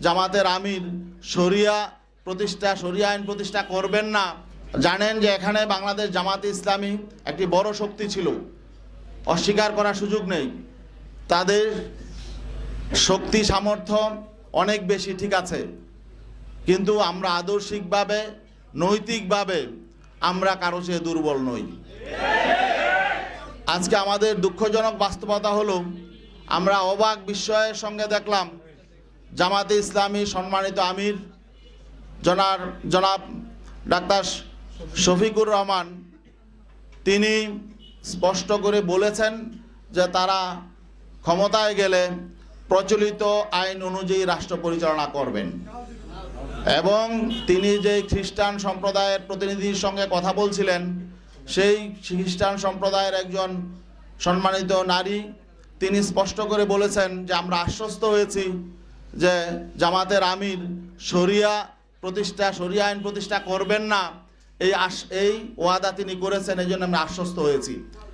জামাতের আমির শরিয়া আইন প্রতিষ্ঠা করবেন না। জানেন যে এখানে বাংলাদেশ জামাতে ইসলামী একটি বড় শক্তি ছিল, অস্বীকার করার সুযোগ নেই। তাদের শক্তি সামর্থ্য অনেক বেশি, ঠিক আছে, কিন্তু আমরা আদর্শিকভাবে নৈতিকভাবে আমরা কারো চেয়ে দুর্বল নই। আজকে আমাদের দুঃখজনক বাস্তবতা হলো আমরা অবাক বিস্ময়ের সঙ্গে দেখলাম জামাতে ইসলামী সম্মানিত আমির জনাব ডাক্তার শফিকুর রহমান তিনি স্পষ্ট করে বলেছেন যে তারা ক্ষমতায় গেলে প্রচলিত আইন অনুযায়ী রাষ্ট্র পরিচালনা করবেন, এবং তিনি যে খ্রিস্টান সম্প্রদায়ের প্রতিনিধির সঙ্গে কথা বলছিলেন সেই খ্রিস্টান সম্প্রদায়ের একজন সম্মানিত নারী তিনি স্পষ্ট করে বলেছেন যে আমরা আশ্বস্ত হয়েছি যে জামাতের আমির শরিয়া আইন প্রতিষ্ঠা করবেন না, এই ওয়াদা তিনি করেছেন, এই জন্য আমরা আশ্বস্ত হয়েছি।